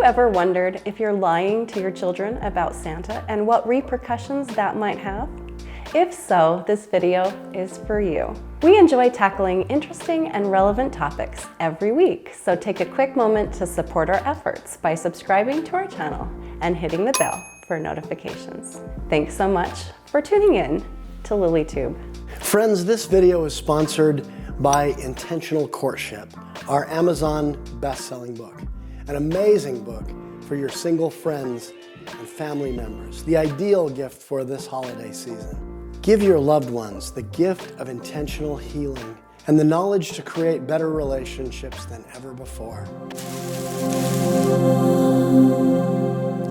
ever wondered if you're lying to your children about Santa and what repercussions that might have? If so, this video is for you. We enjoy tackling interesting and relevant topics every week, so take a quick moment to support our efforts by subscribing to our channel and hitting the bell for notifications. Thanks so much for tuning in to LilyTube. Friends, this video is sponsored by Intentional Courtship, our Amazon best-selling book. An amazing book for your single friends and family members. The ideal gift for this holiday season. Give your loved ones the gift of intentional healing and the knowledge to create better relationships than ever before.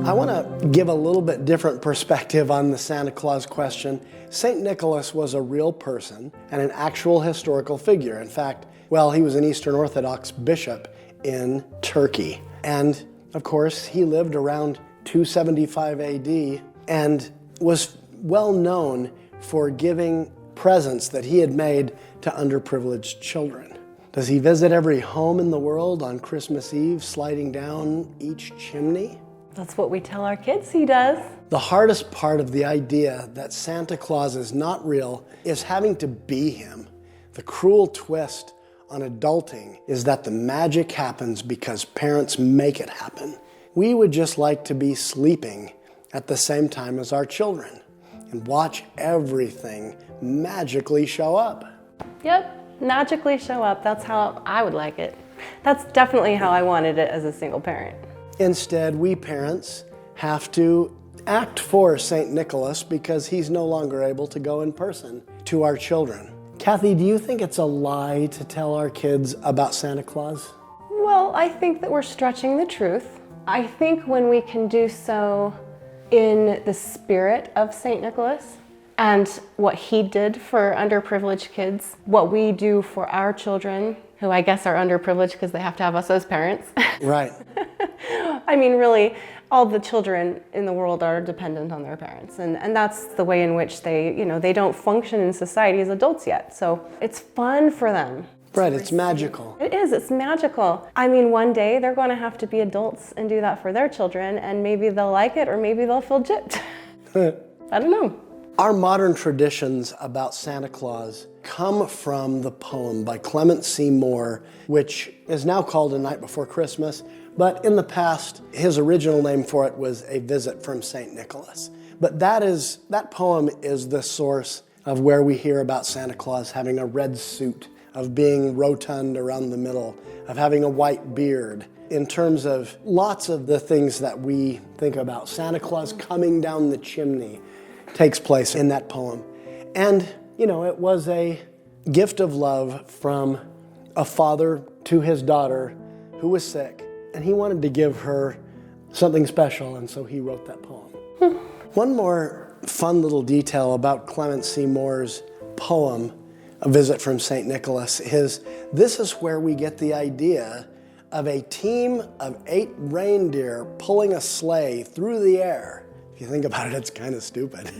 I want to give a little bit different perspective on the Santa Claus question. St. Nicholas was a real person and an actual historical figure. In fact, well, he was an Eastern Orthodox bishop in Turkey. And of course, he lived around 275 AD and was well known for giving presents that he had made to underprivileged children. Does he visit every home in the world on Christmas Eve, sliding down each chimney? That's what we tell our kids he does. The hardest part of the idea that Santa Claus is not real is having to be him. The cruel twist on adulting is that the magic happens because parents make it happen. We would just like to be sleeping at the same time as our children and watch everything magically show up. Yep, magically show up. That's how I would like it. That's definitely how I wanted it as a single parent. Instead, we parents have to act for St. Nicholas because he's no longer able to go in person to our children. Cathy, do you think it's a lie to tell our kids about Santa Claus? Well, I think that we're stretching the truth. I think when we can do so in the spirit of St. Nicholas and what he did for underprivileged kids, what we do for our children, who I guess are underprivileged because they have to have us as parents. Right. I mean, really, all the children in the world are dependent on their parents. And that's the way in which they don't function in society as adults yet. So it's fun for them. Right, it's magical. It is, it's magical. I mean, one day they're going to have to be adults and do that for their children, and maybe they'll like it or maybe they'll feel gypped. I don't know. Our modern traditions about Santa Claus come from the poem by Clement C. Moore, which is now called A Night Before Christmas, but in the past, his original name for it was A Visit from St. Nicholas. But that poem is the source of where we hear about Santa Claus having a red suit, of being rotund around the middle, of having a white beard. In terms of lots of the things that we think about, Santa Claus coming down the chimney takes place in that poem. And, it was a gift of love from a father to his daughter who was sick, and he wanted to give her something special, and so he wrote that poem. One more fun little detail about Clement C. Moore's poem, A Visit from St. Nicholas, is this is where we get the idea of a team of 8 reindeer pulling a sleigh through the air. If you think about it, it's kind of stupid.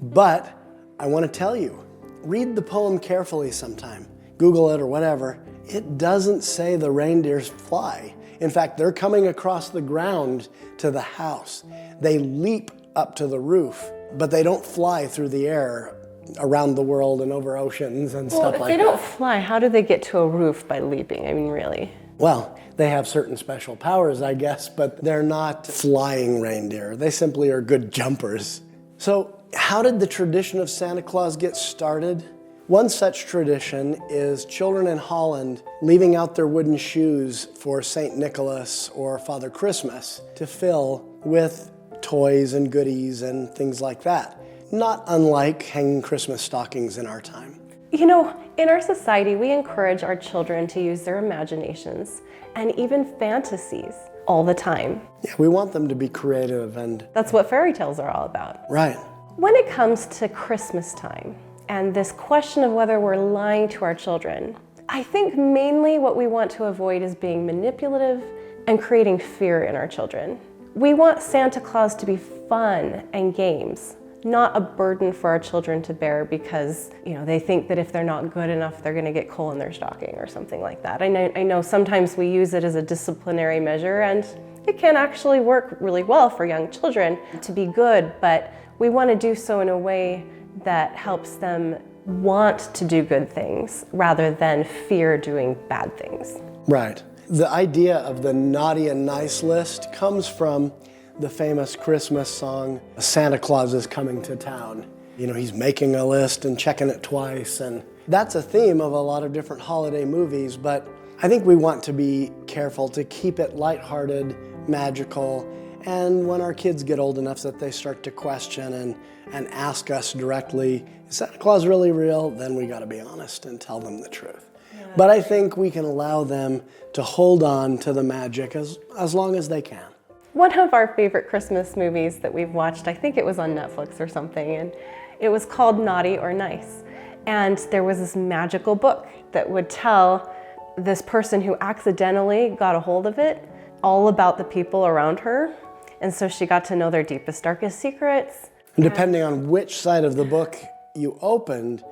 But I want to tell you, read the poem carefully sometime. Google it or whatever. It doesn't say the reindeers fly. In fact, they're coming across the ground to the house. They leap up to the roof, but they don't fly through the air around the world and over oceans and stuff like that. Well, if they don't fly, how do they get to a roof by leaping? I mean, really? Well, they have certain special powers, I guess, but they're not flying reindeer. They simply are good jumpers. So how did the tradition of Santa Claus get started? One such tradition is children in Holland leaving out their wooden shoes for St. Nicholas or Father Christmas to fill with toys and goodies and things like that. Not unlike hanging Christmas stockings in our time. In our society, we encourage our children to use their imaginations and even fantasies all the time. Yeah, we want them to be creative, and that's what fairy tales are all about. Right. When it comes to Christmas time and this question of whether we're lying to our children, I think mainly what we want to avoid is being manipulative and creating fear in our children. We want Santa Claus to be fun and games, not a burden for our children to bear because, they think that if they're not good enough, they're gonna get coal in their stocking or something like that. I know sometimes we use it as a disciplinary measure, and It can actually work really well for young children to be good, but we want to do so in a way that helps them want to do good things rather than fear doing bad things. Right. The idea of the naughty and nice list comes from the famous Christmas song, Santa Claus is Coming to Town. You know, he's making a list and checking it twice, and that's a theme of a lot of different holiday movies, but I think we want to be careful to keep it lighthearted, magical, and when our kids get old enough that they start to question and ask us directly, is Santa Claus really real? Then we gotta be honest and tell them the truth. Yeah. But I think we can allow them to hold on to the magic as long as they can. One of our favorite Christmas movies that we've watched, I think it was on Netflix or something, and it was called Naughty or Nice. And there was this magical book that would tell this person who accidentally got a hold of it all about the people around her. And so she got to know their deepest, darkest secrets. And depending on which side of the book you opened,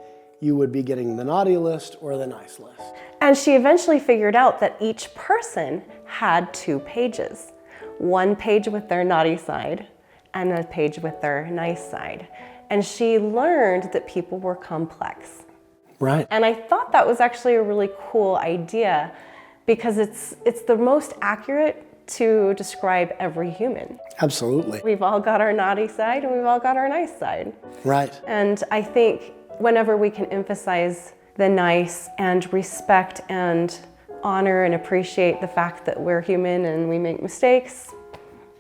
you would be getting the naughty list or the nice list. And she eventually figured out that each person had 2 pages. One page with their naughty side and a page with their nice side. And she learned that people were complex. Right. And I thought that was actually a really cool idea because it's the most accurate to describe every human. Absolutely. We've all got our naughty side and we've all got our nice side. Right. And I think whenever we can emphasize the nice and respect and honor and appreciate the fact that we're human and we make mistakes,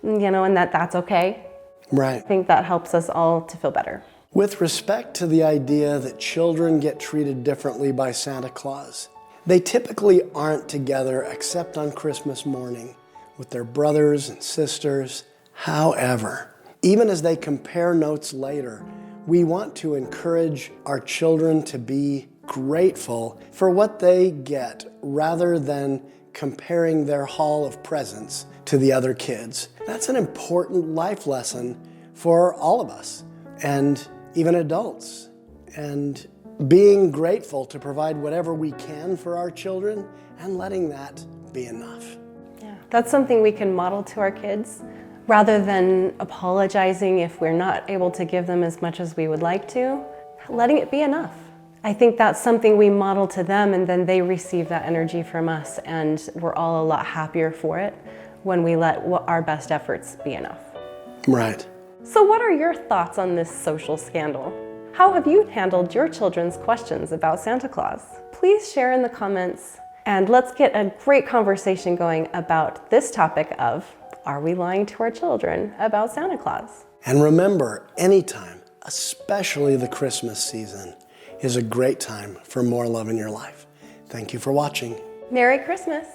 you know, and that's okay. Right. I think that helps us all to feel better. With respect to the idea that children get treated differently by Santa Claus, they typically aren't together except on Christmas morning with their brothers and sisters. However, even as they compare notes later, we want to encourage our children to be grateful for what they get rather than comparing their haul of presents to the other kids. That's an important life lesson for all of us and even adults. And being grateful to provide whatever we can for our children and letting that be enough. Yeah, that's something we can model to our kids rather than apologizing if we're not able to give them as much as we would like to, letting it be enough. I think that's something we model to them and then they receive that energy from us and we're all a lot happier for it when we let our best efforts be enough. Right. So what are your thoughts on this social scandal? How have you handled your children's questions about Santa Claus? Please share in the comments and let's get a great conversation going about this topic of, are we lying to our children about Santa Claus? And remember, anytime, especially the Christmas season, is a great time for more love in your life. Thank you for watching. Merry Christmas.